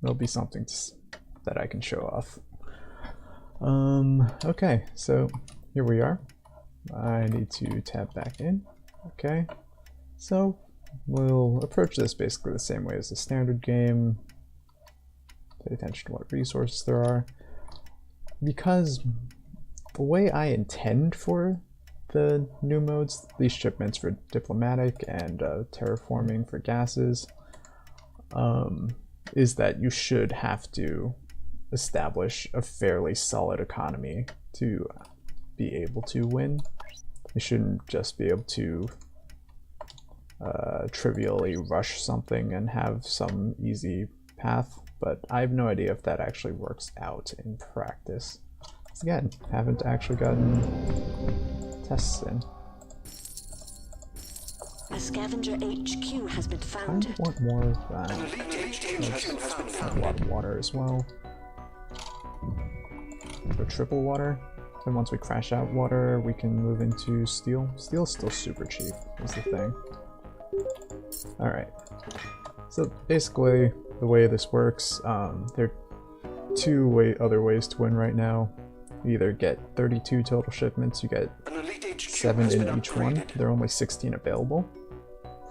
there'll be something that I can show off. Okay, so here we are. I need to tab back in. Okay, so we'll approach this basically the same way as the standard game. Pay attention to what resources there are. Because the way I intend for the new modes, these shipments for diplomatic and terraforming for gases, is that you should have to establish a fairly solid economy to be able to win. You shouldn't just be able to trivially rush something and have some easy path, but I have no idea if that actually works out in practice. Again, haven't actually gotten tests in. A scavenger HQ has been founded. I want more of that. A lot of water as well. So triple water. Then once we crash out water, we can move into steel. Steel is still super cheap, is the thing. Alright. So basically, the way this works, there are two other ways to win right now. You either get 32 total shipments, you get 7 in each one. There are only 16 available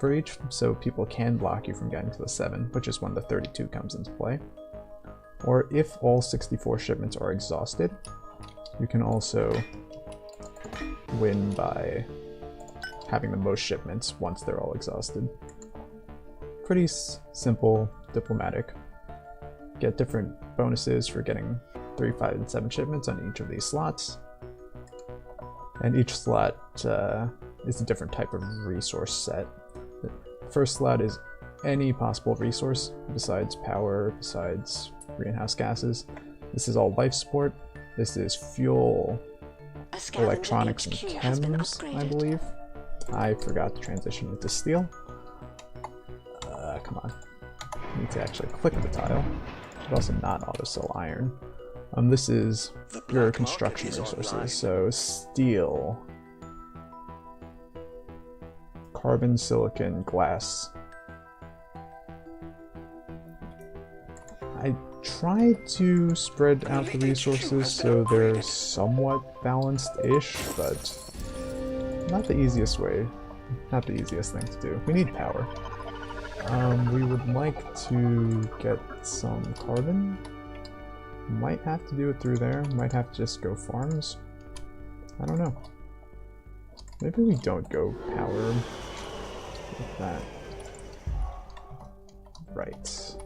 for each, so people can block you from getting to the 7, which is when the 32 comes into play. Or if all 64 shipments are exhausted, you can also win by having the most shipments once they're all exhausted. Pretty simple, diplomatic. Get different bonuses for getting 3, 5, and 7 shipments on each of these slots. And each slot is a different type of resource set. The first slot is any possible resource besides power, besides greenhouse gases. This is all life support. This is fuel, electronics, and chems, I believe. I forgot to transition into steel. Come on. I need to actually click the tile, but also not auto-sell iron. This is your construction resources, so steel, carbon, silicon, glass. I tried to spread out the resources so they're somewhat balanced-ish, but not the easiest way, not the easiest thing to do. We need power. We would like to get some carbon. Might have to do it through there, might have to just go farms. I don't know. Maybe we don't go power with that. Right.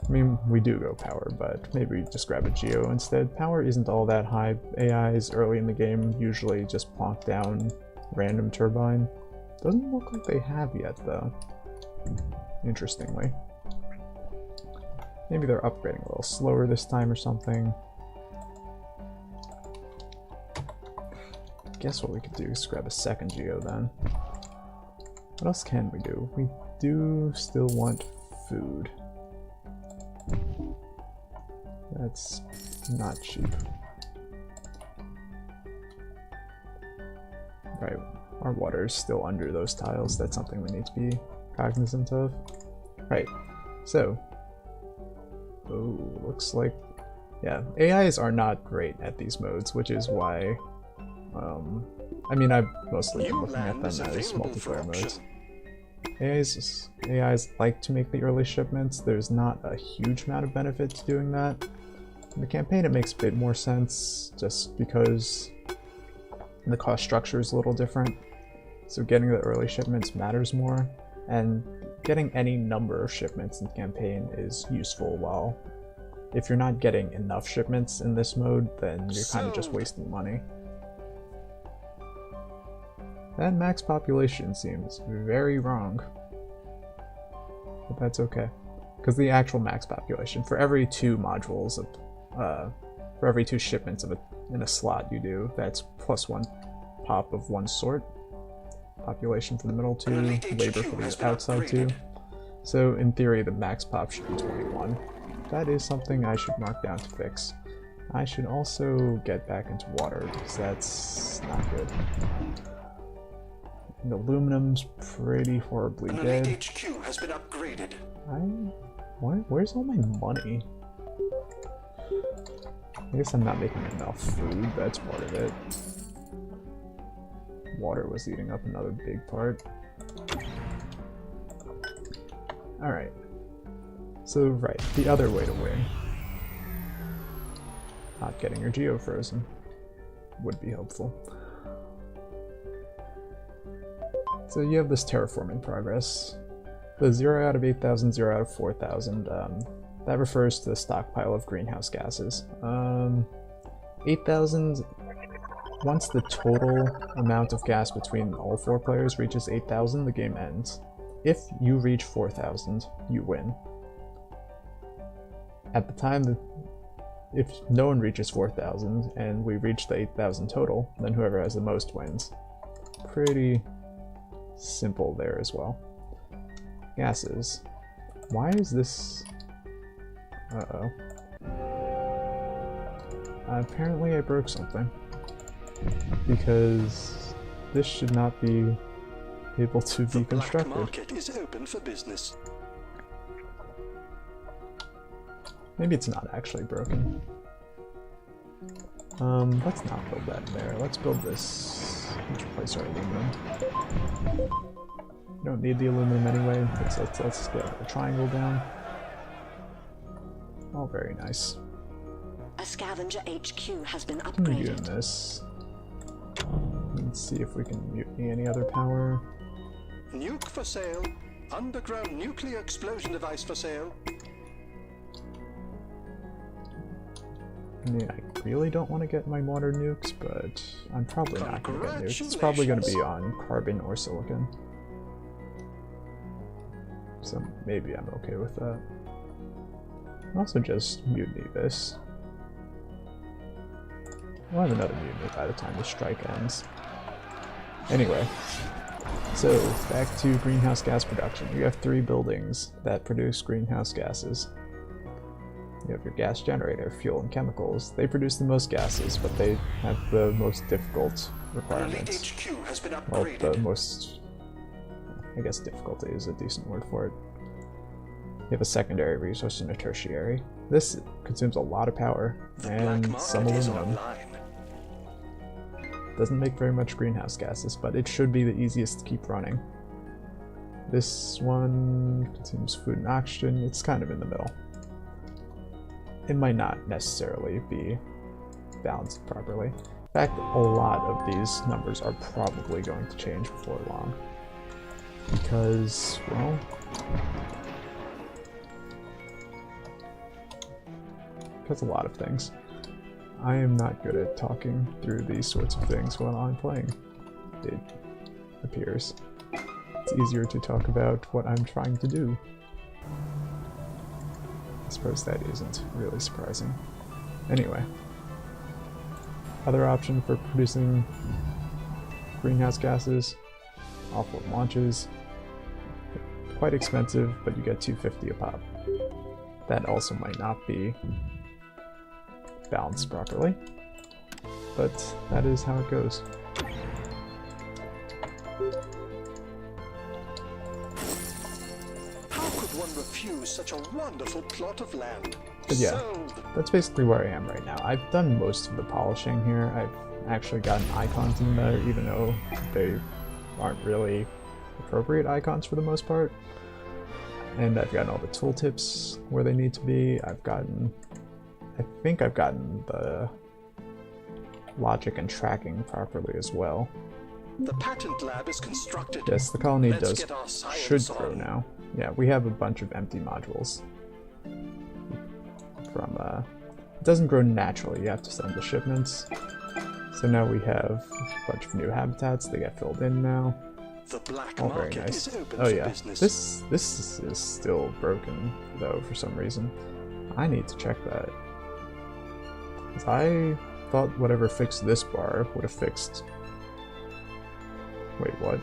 I mean, we do go power, but maybe we just grab a geo instead. Power isn't all that high. AIs early in the game usually just plonk down random turbine. Doesn't look like they have yet though, interestingly. Maybe they're upgrading a little slower this time or something. Guess what we could do is grab a second geo then. What else can we do? We do still want food. That's not cheap. Right, our water is still under those tiles. That's something we need to be cognizant of. Right, so looks like, yeah, AIs are not great at these modes, which is why, I mean, I've mostly been looking at them as multiplayer modes. AIs like to make the early shipments. There's not a huge amount of benefit to doing that. In the campaign, it makes a bit more sense, just because the cost structure is a little different. So getting the early shipments matters more, and getting any number of shipments in the campaign is useful, while if you're not getting enough shipments in this mode, then you're kind of just wasting money. That max population seems very wrong, but that's okay, because the actual max population, for every 2 modules of, for every 2 shipments of in a slot you do, that's +1 pop of one sort. Population for the middle 2, labor for the outside 2. So in theory, the max pop should be 21. That is something I should mark down to fix. I should also get back into water, because that's not good. And aluminum's pretty horribly dead. HQ has been upgraded. Where's all my money? I guess I'm not making enough food, that's part of it. Water was eating up another big part. Alright. So, right, the other way to win. Not getting your geo frozen would be helpful. So you have this terraforming progress. The 0 out of 8,000, 0 out of 4,000, that refers to the stockpile of greenhouse gases. 8,000, once the total amount of gas between all 4 players reaches 8,000, the game ends. If you reach 4,000, you win. At the time, if no one reaches 4,000 and we reach the 8,000 total, then whoever has the most wins. Pretty simple there as well. Gases. Why is this... Uh-oh. Apparently I broke something. Because this should not be able to be constructed. The black market is open for business. Maybe it's not actually broken. Let's not build that in there. Let's build this. Let's replace our aluminum. We don't need the aluminum anyway. Let's get a triangle down. Oh, very nice. A scavenger HQ has been What can we do in upgraded. this? Let's see if we can mutiny any other power. Nuke for sale. Underground nuclear explosion device for sale. I mean, I really don't want to get my water nukes, but I'm probably not going to get nukes. It's probably going to be on carbon or silicon. So maybe I'm okay with that. I'll also just mutiny this. We'll have another mutiny by the time the strike ends. Anyway, so back to greenhouse gas production. You have 3 buildings that produce greenhouse gases. You have your gas generator, fuel, and chemicals. They produce the most gases, but they have the most difficult requirements. HQ has been Well, upgraded. the most... I guess difficulty is a decent word for it. You have a secondary resource and a tertiary. This consumes a lot of power, and some aluminum. Doesn't make very much greenhouse gases, but it should be the easiest to keep running. This one consumes food and oxygen. It's kind of in the middle. It might not necessarily be balanced properly. In fact, a lot of these numbers are probably going to change before long. Because, well... because a lot of things. I am not good at talking through these sorts of things while I'm playing, it appears. It's easier to talk about what I'm trying to do. I suppose that isn't really surprising. Anyway, other option for producing greenhouse gases, Offworld launches. Quite expensive, but you get $250 a pop. That also might not be balanced properly, but that is how it goes. How could one refuse such a wonderful plot of land? But yeah, Sold. that's basically where I am right now. I've done most of the polishing here. I've actually gotten icons in there, even though they aren't really appropriate icons for the most part. And I've gotten all the tooltips where they need to be. I think I've gotten the logic and tracking properly as well. The patent lab is constructed. Yes, the colony Let's get our should science grow on. now. Yeah, we have a bunch of empty modules. From, it doesn't grow naturally, you have to send the shipments. So now we have a bunch of new habitats, they get filled in now. The black All very market nice. is open Oh for yeah, business. this is still broken though for some reason. I need to check that. 'Cause I thought whatever fixed this bar would have fixed... Wait, what?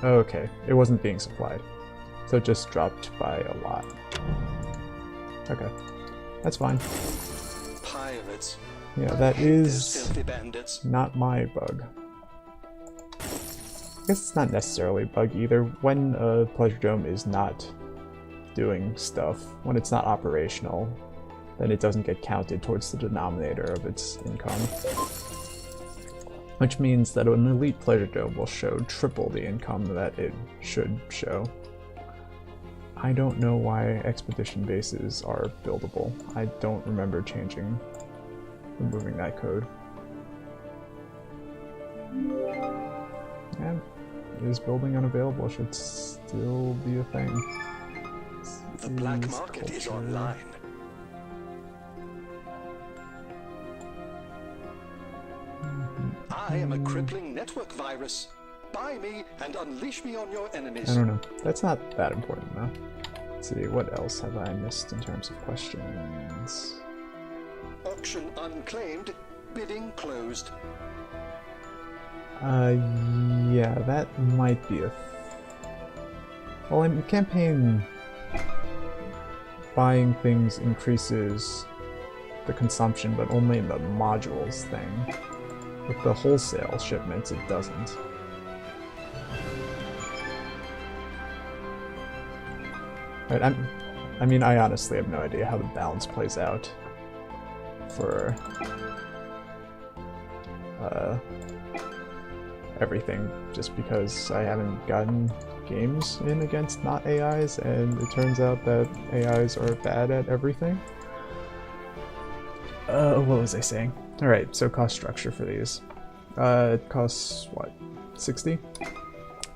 Oh, okay, it wasn't being supplied. So it just dropped by a lot. Okay, that's fine. Pirates. Yeah, that Those is filthy bandits. not my bug. I guess it's not necessarily a bug either. When a Pleasure Dome is not doing stuff, when it's not operational, then it doesn't get counted towards the denominator of its income. Which means that an elite Pleasure Dome will show triple the income that it should show. I don't know why expedition bases are buildable. I don't remember removing that code. Yeah, is building unavailable should still be a thing. The black market is online. I am a crippling network virus. Buy me and unleash me on your enemies. I don't know. That's not that important though. Let's see, what else have I missed in terms of questions? Auction unclaimed. Bidding closed. Yeah, that might be a... Well, in campaign, buying things increases the consumption, but only in the modules thing. With the wholesale shipments, it doesn't. Right, I mean, I honestly have no idea how the balance plays out for everything, just because I haven't gotten games in against not AIs, and it turns out that AIs are bad at everything. What was I saying? Alright, so cost structure for these. It costs, what, 60?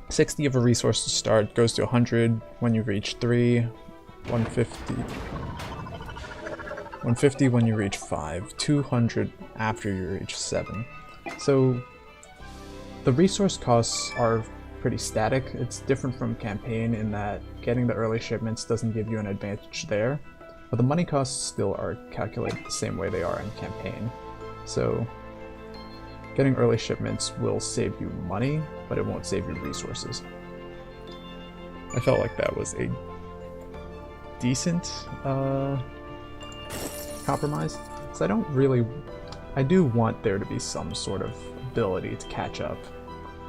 60 of a resource to start, goes to 100 when you reach 3, 150. 150 when you reach 5, 200 after you reach 7. So the resource costs are pretty static. It's different from campaign in that getting the early shipments doesn't give you an advantage there, but the money costs still are calculated the same way they are in campaign. So getting early shipments will save you money, but it won't save you resources. I felt like that was a decent compromise. So I do want there to be some sort of ability to catch up.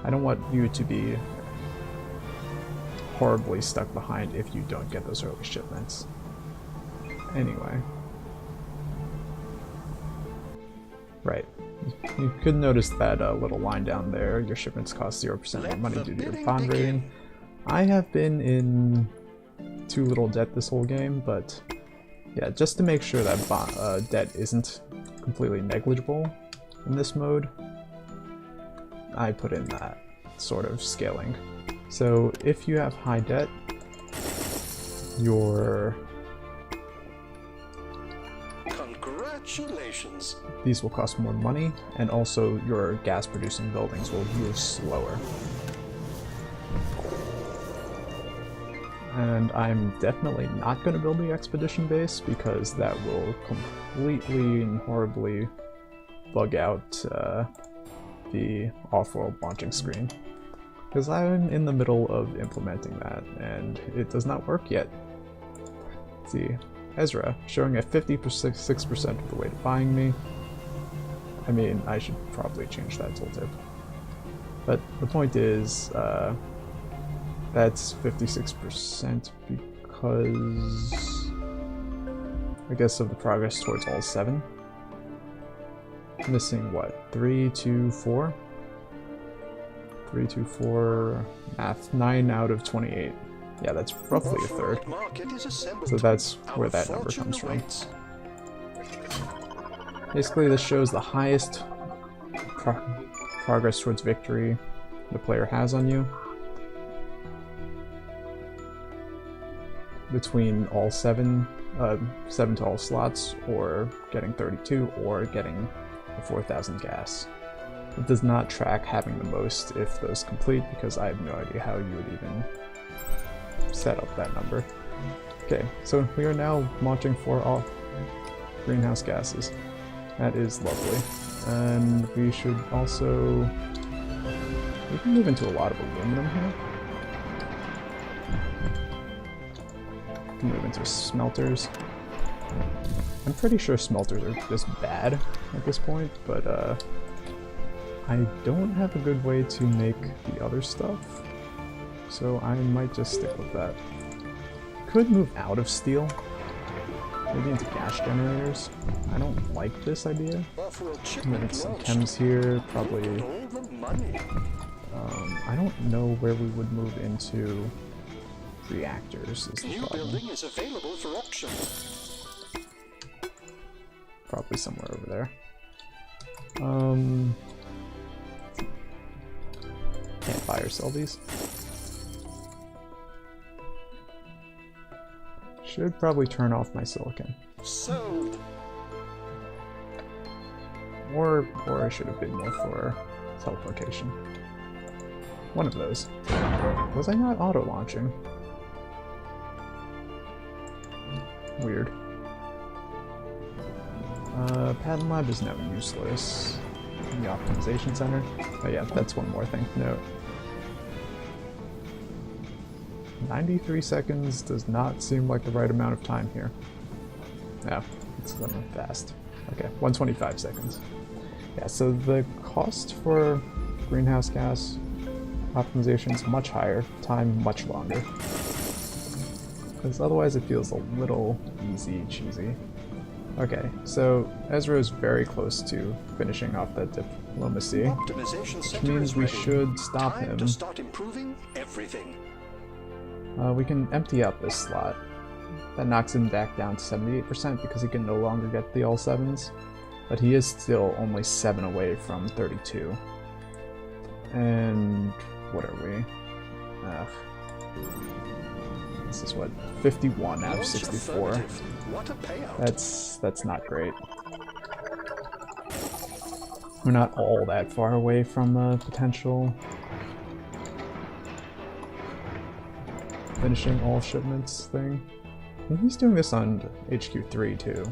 I don't want you to be horribly stuck behind if you don't get those early shipments. Anyway. Right. You could notice that little line down there, your shipments cost 0% more money due to your bond rating. I have been in too little debt this whole game, but yeah, just to make sure that debt isn't completely negligible in this mode, I put in that sort of scaling. So if you have high debt, Congratulations. These will cost more money, and also your gas producing buildings will move slower. And I'm definitely not going to build the expedition base because that will completely and horribly bug out the Offworld launching screen. Because I'm in the middle of implementing that, and it does not work yet. Let's see, Ezra, showing a 56% of the way to buying me. I mean, I should probably change that tooltip. But the point is, that's 56% because, I guess, of the progress towards all 7. Missing what? 3, 2, 4? 3, 2, 4, math, 9 out of 28. Yeah, that's roughly a third. So that's where that number comes from. Basically, this shows the highest progress towards victory the player has on you between all 7 to all slots, or getting 32, or getting the 4,000 gas. It does not track having the most if those complete, because I have no idea how you would even set up that number. Okay, so we are now launching for all greenhouse gases. That is lovely. And we should also... we can move into a lot of aluminum here. We can move into smelters. I'm pretty sure smelters are just bad at this point, but I don't have a good way to make the other stuff, so I might just stick with that. Could move out of steel, maybe into gas generators. I don't like this idea. Offworld And then some chems here, probably. all the money. I don't know where we would move into reactors is the New problem. building is available for auction. Probably somewhere over there. Can't buy or sell these. Should probably turn off my silicon. Sold. Or I should have bid more for teleportation. One of those. Was I not auto-launching? Weird. Patent Lab is now useless. In the optimization center. Oh yeah, that's one more thing to note. 93 seconds does not seem like the right amount of time here. No, it's going fast. Okay, 125 seconds. Yeah, so the cost for greenhouse gas optimization is much higher, time much longer. Because otherwise it feels a little easy cheesy. Okay, so Ezra is very close to finishing off that diplomacy, Optimization which center means is we ready. should stop Time him. to start improving everything. We can empty out this slot. That knocks him back down to 78% because he can no longer get the all 7s. But he is still only 7 away from 32. And what are we? This is what, 51 out of Launch 64. affirmative. What a payout. That's not great. We're not all that far away from a potential finishing all shipments thing. And he's doing this on HQ3 too.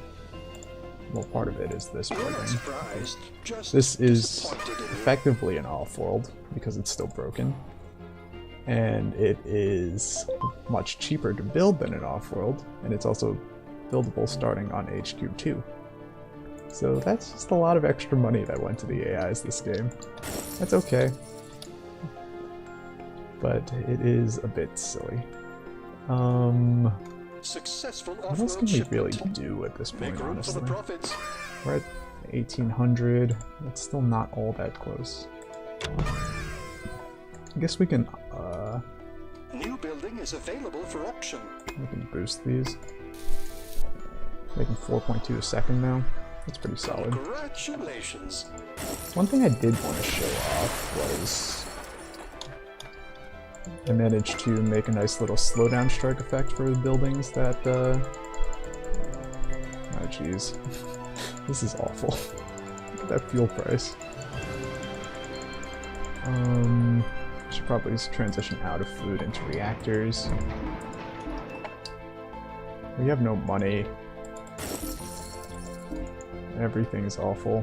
Well, part of it is this We're not building. surprised, just This is disappointed in you. effectively an Offworld because it's still broken. And it is much cheaper to build than an Offworld, and it's also buildable starting on HQ2. So that's just a lot of extra money that went to the AIs this game. That's okay. But it is a bit silly. Successful What else Offworld can we really shipment. do at this point, Make room for the honestly? profits. We're at 1800. It's still not all that close. I guess we can New building is available for auction. boost these. Making 4.2 a second now. That's pretty solid. Congratulations. One thing I did want to show off was I managed to make a nice little slowdown strike effect for the buildings that oh jeez. This is awful. Look at that fuel price. Should probably transition out of food into reactors. We have no money. Everything's awful.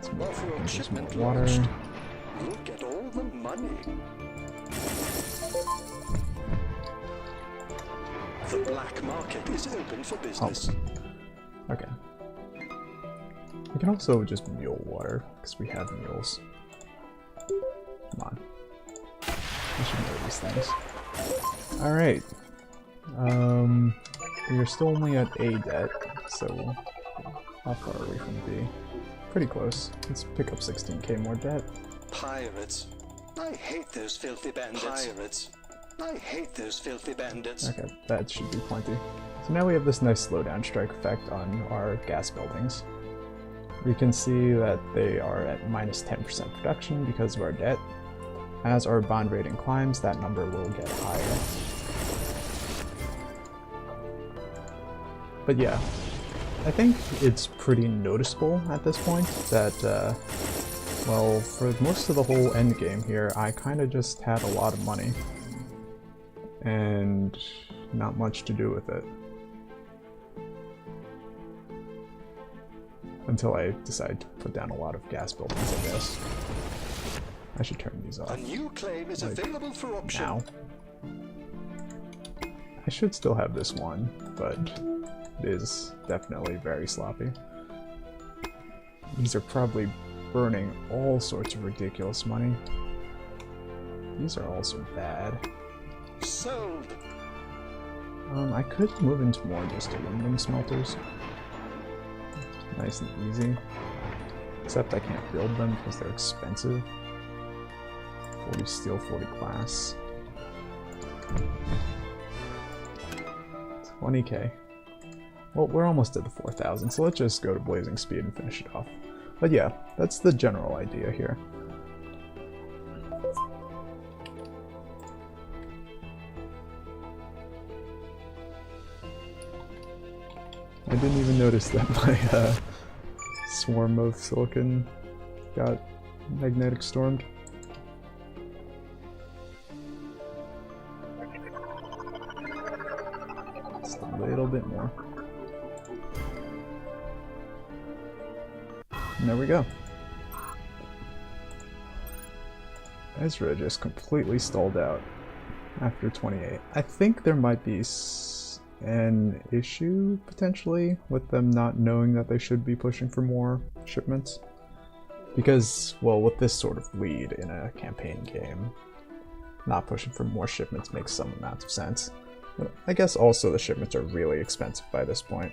Offworld shipment Water. launched. Look at all the money. The black market is open for business. Okay. We can also just mule water, because we have mules. Come on. I should know these things. Alright. We are still only at A debt, so how far are we from B? Pretty close. Let's pick up 16k more debt. Pirates. I hate those filthy bandits. Pirates. I hate those filthy bandits. Okay, that should be plenty. So now we have this nice slowdown strike effect on our gas buildings. We can see that they are at minus 10% production because of our debt. As our bond rating climbs, that number will get higher. But yeah, I think it's pretty noticeable at this point that, well, for most of the whole end game here, I kind of just had a lot of money. And not much to do with it. Until I decide to put down a lot of gas buildings, I guess. I should turn these off. A new claim is Like, available for auction. now. I should still have this one, but it is definitely very sloppy. These are probably burning all sorts of ridiculous money. These are also bad. Sold. I could move into more just aluminum smelters. Nice and easy. Except I can't build them because they're expensive. 40 steel, 40 glass. 20k. Well, we're almost at the 4,000, so let's just go to blazing speed and finish it off. But yeah, that's the general idea here. I didn't even notice that my swarm of silicon got magnetic stormed. Just a little bit more. And there we go. Ezra just completely stalled out after 28. I think there might be an issue, potentially, with them not knowing that they should be pushing for more shipments. Because, well, with this sort of lead in a campaign game, not pushing for more shipments makes some amount of sense. But I guess also the shipments are really expensive by this point.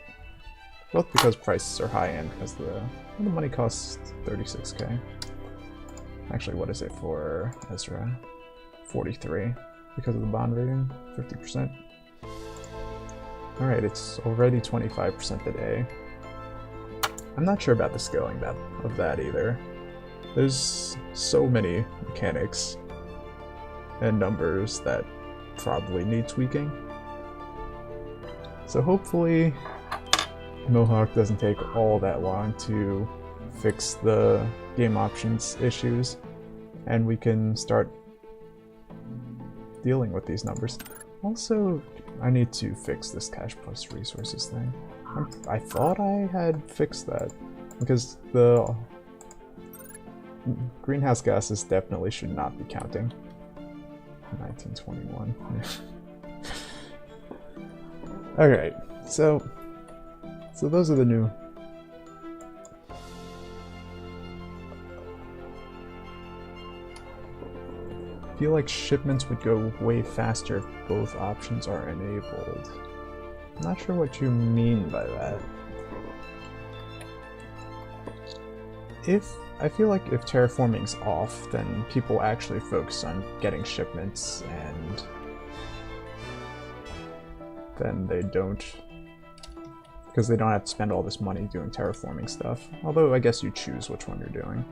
Both because prices are high and because the money costs 36k. Actually, what is it for Ezra? 43. Because of the bond rating, 50%. Alright, it's already 25% today. I'm not sure about the scaling of that either. There's so many mechanics and numbers that probably need tweaking. So hopefully Mohawk doesn't take all that long to fix the game options issues and we can start dealing with these numbers. Also, I need to fix this cash plus resources thing. I thought I had fixed that because the greenhouse gases definitely should not be counting. 1921. Alright, so those are the new. I feel like shipments would go way faster if both options are enabled. I'm not sure what you mean by that. I feel like if terraforming's off, then people actually focus on getting shipments and then they don't, because they don't have to spend all this money doing terraforming stuff. Although I guess you choose which one you're doing.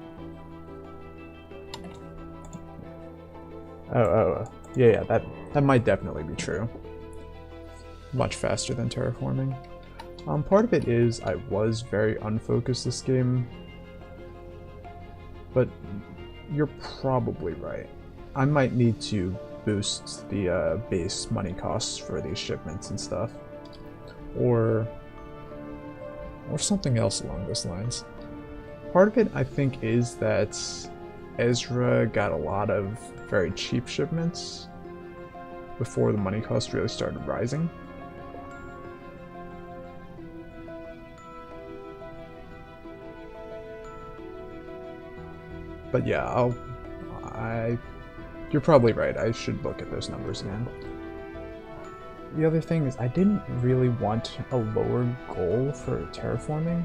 Yeah, that might definitely be true. Much faster than terraforming. Part of it is I was very unfocused this game, but you're probably right. I might need to boost the base money costs for these shipments and stuff, or something else along those lines. Part of it, I think, is that Ezra got a lot of very cheap shipments before the money cost really started rising. But yeah, you're probably right, I should look at those numbers again. The other thing is I didn't really want a lower goal for terraforming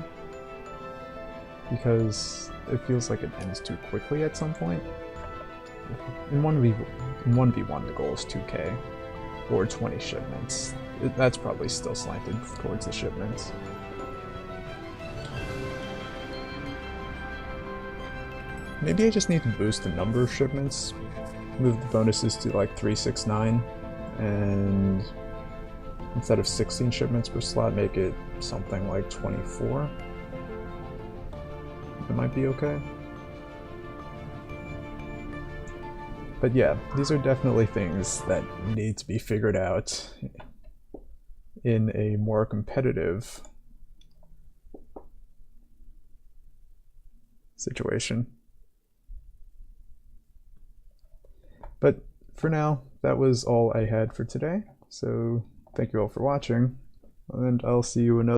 because it feels like it ends too quickly at some point. In 1v1 the goal is 2k or 20 shipments. That's probably still slanted towards the shipments. Maybe I just need to boost the number of shipments, move the bonuses to like 369, and instead of 16 shipments per slot, make it something like 24. It might be okay. But yeah, these are definitely things that need to be figured out in a more competitive situation. But for now, that was all I had for today. So thank you all for watching, and I'll see you another